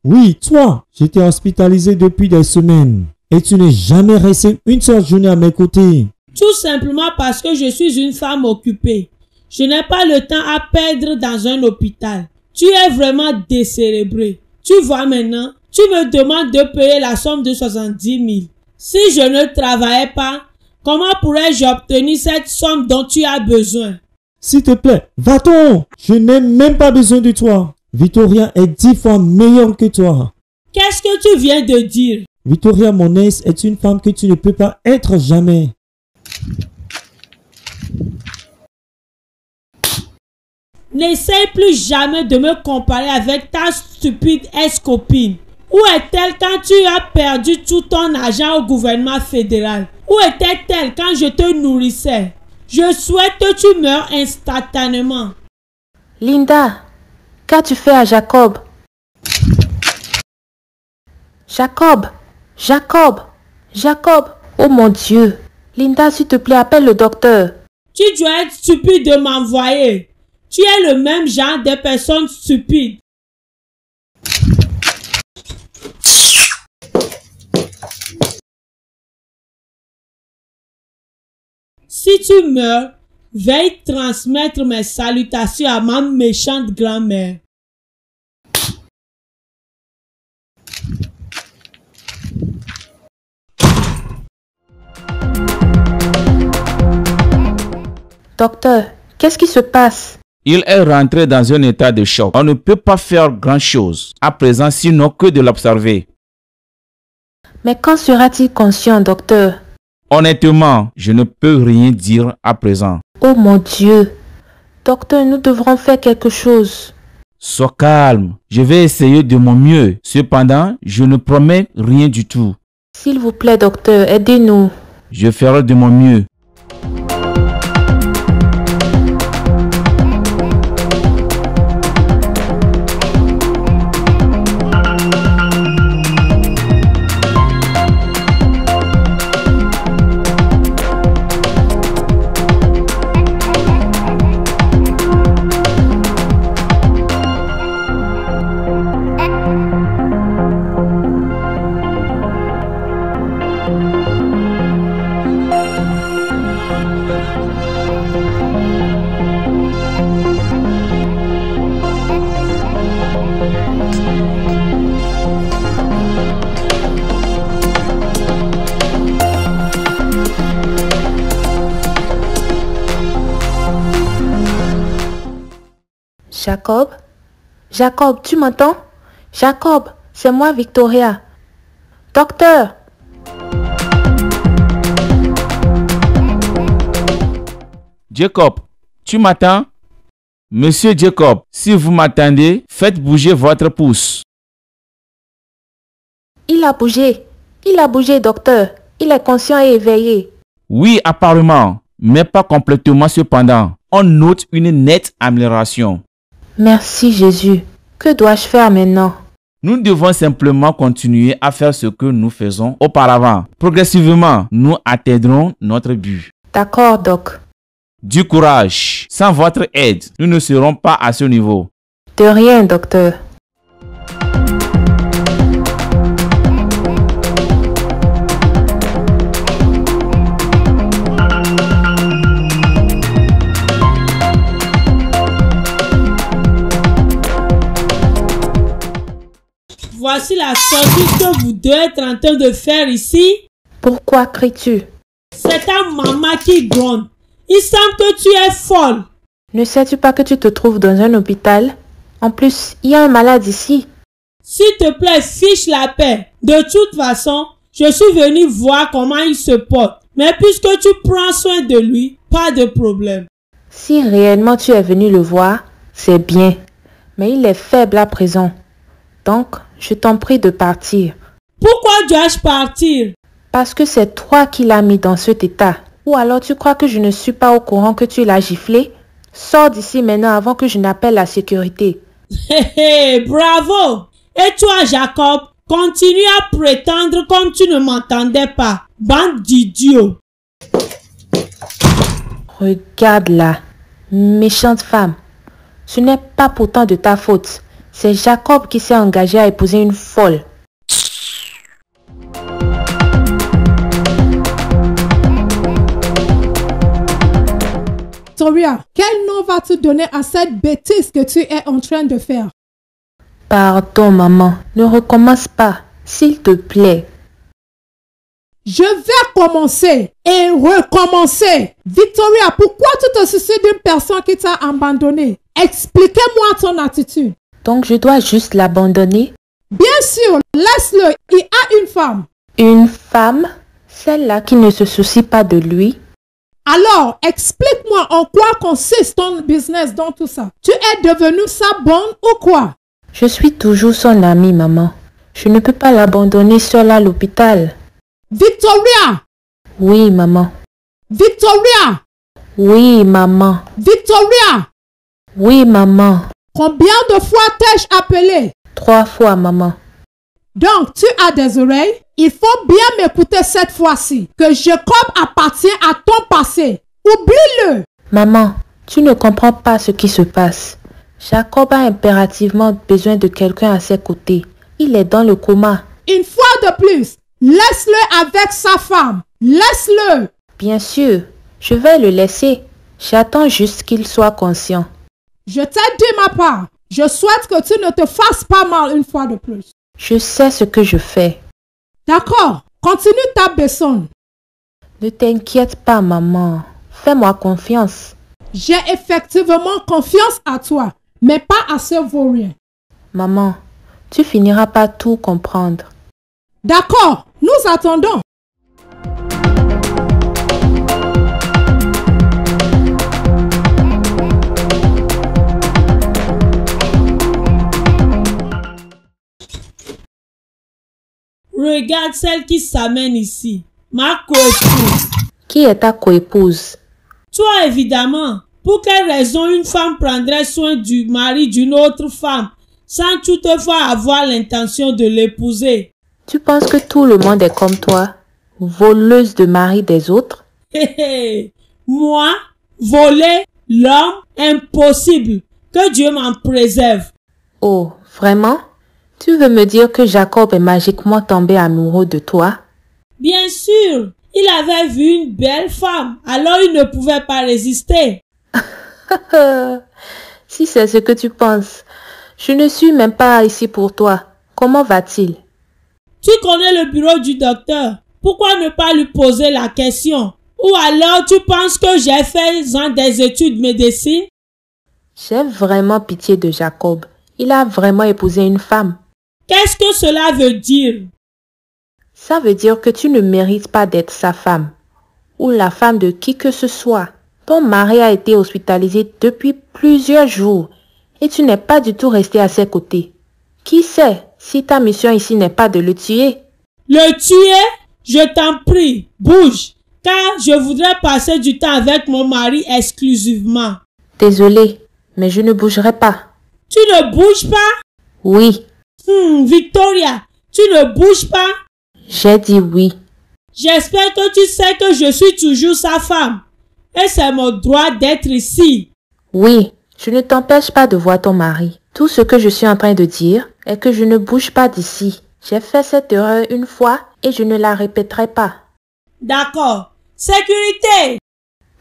Oui, toi, j'étais hospitalisé depuis des semaines. Et tu n'es jamais resté une seule journée à mes côtés. Tout simplement parce que je suis une femme occupée. Je n'ai pas le temps à perdre dans un hôpital. Tu es vraiment décérébré. Tu vois maintenant, tu me demandes de payer la somme de 70 000. Si je ne travaillais pas, comment pourrais-je obtenir cette somme dont tu as besoin? S'il te plaît, va-t'en. Je n'ai même pas besoin de toi. Victoria est 10 fois meilleure que toi. Qu'est-ce que tu viens de dire? Victoria, mon ex, est une femme que tu ne peux pas être jamais. N'essaye plus jamais de me comparer avec ta stupide ex-copine. Où est-elle quand tu as perdu tout ton argent au gouvernement fédéral? Où était-elle quand je te nourrissais? Je souhaite que tu meurs instantanément. Linda, qu'as-tu fait à Jacob? Jacob! Jacob! Jacob! Oh mon Dieu! Linda, s'il te plaît, appelle le docteur. Tu dois être stupide de m'envoyer. Tu es le même genre de personne stupide. Si tu meurs, veuille transmettre mes salutations à ma méchante grand-mère. Docteur, qu'est-ce qui se passe? Il est rentré dans un état de choc. On ne peut pas faire grand-chose à présent sinon que de l'observer. Mais quand sera-t-il conscient, docteur? Honnêtement, je ne peux rien dire à présent. Oh mon Dieu! Docteur, nous devrons faire quelque chose. Sois calme, je vais essayer de mon mieux. Cependant, je ne promets rien du tout. S'il vous plaît, docteur, aidez-nous. Je ferai de mon mieux. Jacob? Jacob, tu m'entends? Jacob, c'est moi, Victoria. Docteur! Jacob, tu m'attends? Monsieur Jacob, si vous m'attendez, faites bouger votre pouce. Il a bougé, docteur. Il est conscient et éveillé. Oui, apparemment, mais pas complètement cependant. On note une nette amélioration. Merci Jésus. Que dois-je faire maintenant? Nous devons simplement continuer à faire ce que nous faisons auparavant. Progressivement, nous atteindrons notre but. D'accord, Doc. Du courage. Sans votre aide, nous ne serons pas à ce niveau. De rien, docteur. Voici la sortie que vous deux êtes en train de faire ici. Pourquoi cries-tu? C'est ta maman qui gronde. Il semble que tu es folle. Ne sais-tu pas que tu te trouves dans un hôpital? En plus, il y a un malade ici. S'il te plaît, fiche la paix. De toute façon, je suis venu voir comment il se porte. Mais puisque tu prends soin de lui, pas de problème. Si réellement tu es venu le voir, c'est bien. Mais il est faible à présent. Donc, je t'en prie de partir. Pourquoi dois-je partir? Parce que c'est toi qui l'as mis dans cet état. Ou alors tu crois que je ne suis pas au courant que tu l'as giflé? Sors d'ici maintenant avant que je n'appelle la sécurité. Bravo! Et toi, Jacob, continue à prétendre comme tu ne m'entendais pas. Bande d'idiots! Regarde là, méchante femme. Ce n'est pas pourtant de ta faute. C'est Jacob qui s'est engagé à épouser une folle. Victoria, quel nom vas-tu donner à cette bêtise que tu es en train de faire? Pardon, maman. Ne recommence pas, s'il te plaît. Je vais commencer et recommencer. Victoria, pourquoi tu te soucies d'une personne qui t'a abandonné? Expliquez-moi ton attitude. Donc je dois juste l'abandonner? Bien sûr, laisse-le. Il a une femme. Une femme? Celle-là qui ne se soucie pas de lui? Alors, explique-moi en quoi consiste ton business dans tout ça. Tu es devenue sa bonne ou quoi? Je suis toujours son amie, maman. Je ne peux pas l'abandonner seule à l'hôpital. Victoria! Oui, maman. Victoria! Oui, maman. Victoria! Oui, maman. Combien de fois t'ai-je appelé? 3 fois, maman. Donc, tu as des oreilles? Il faut bien m'écouter cette fois-ci. Que Jacob appartient à ton passé. Oublie-le. Maman, tu ne comprends pas ce qui se passe. Jacob a impérativement besoin de quelqu'un à ses côtés. Il est dans le coma. Une fois de plus, laisse-le avec sa femme. Laisse-le. Bien sûr, je vais le laisser. J'attends juste qu'il soit conscient. Je t'ai dit ma part. Je souhaite que tu ne te fasses pas mal une fois de plus. Je sais ce que je fais. D'accord, continue ta besogne. Ne t'inquiète pas, maman. Fais-moi confiance. J'ai effectivement confiance à toi, mais pas à ce vaurien. Maman, tu finiras par tout comprendre. D'accord, nous attendons. Regarde celle qui s'amène ici. Ma coépouse. Qui est ta coépouse? Toi, évidemment. Pour quelle raison une femme prendrait soin du mari d'une autre femme sans toutefois avoir l'intention de l'épouser? Tu penses que tout le monde est comme toi? Voleuse de mari des autres? Moi, voler l'homme? Impossible. Que Dieu m'en préserve. Oh, vraiment? Tu veux me dire que Jacob est magiquement tombé amoureux de toi? Bien sûr. Il avait vu une belle femme, alors il ne pouvait pas résister. Si c'est ce que tu penses, je ne suis même pas ici pour toi. Comment va-t-il? Tu connais le bureau du docteur. Pourquoi ne pas lui poser la question? Ou alors tu penses que j'ai fait des études de médecine? J'ai vraiment pitié de Jacob. Il a vraiment épousé une femme. Qu'est-ce que cela veut dire? Ça veut dire que tu ne mérites pas d'être sa femme ou la femme de qui que ce soit. Ton mari a été hospitalisé depuis plusieurs jours et tu n'es pas du tout resté à ses côtés. Qui sait si ta mission ici n'est pas de le tuer? Le tuer? Je t'en prie, bouge, car je voudrais passer du temps avec mon mari exclusivement. Désolée, mais je ne bougerai pas. Tu ne bouges pas? Oui. Victoria, tu ne bouges pas? J'ai dit oui. J'espère que tu sais que je suis toujours sa femme. Et c'est mon droit d'être ici. Oui, je ne t'empêche pas de voir ton mari. Tout ce que je suis en train de dire est que je ne bouge pas d'ici. J'ai fait cette erreur une fois et je ne la répéterai pas. D'accord. Sécurité!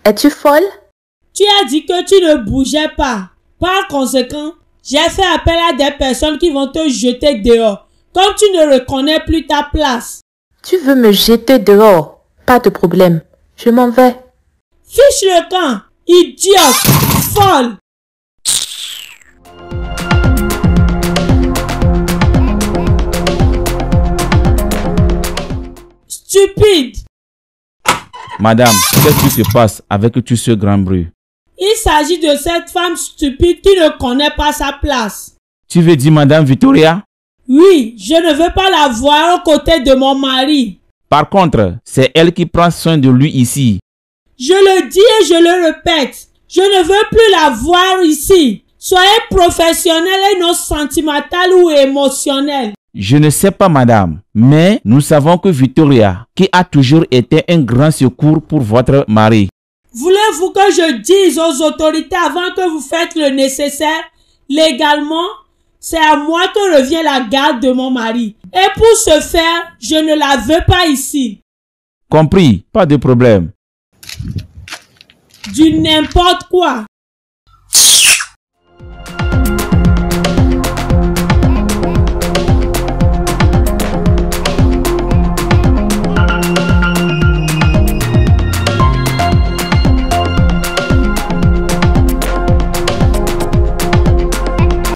Es-tu folle? Tu as dit que tu ne bougeais pas. Par conséquent, j'ai fait appel à des personnes qui vont te jeter dehors. Comme tu ne reconnais plus ta place. Tu veux me jeter dehors? Pas de problème. Je m'en vais. Fiche le camp, idiote, folle. Stupide. Madame, qu'est-ce qui se passe avec tout ce grand bruit? Il s'agit de cette femme stupide qui ne connaît pas sa place. Tu veux dire Madame Victoria? Oui, je ne veux pas la voir aux côtés de mon mari. Par contre, c'est elle qui prend soin de lui ici. Je le dis et je le répète. Je ne veux plus la voir ici. Soyez professionnel et non sentimental ou émotionnel. Je ne sais pas, madame, mais nous savons que Victoria, qui a toujours été un grand secours pour votre mari. Voulez-vous que je dise aux autorités avant que vous faites le nécessaire légalement? c'est à moi que revient la garde de mon mari. Et pour ce faire, je ne la veux pas ici. Compris, pas de problème. Du n'importe quoi.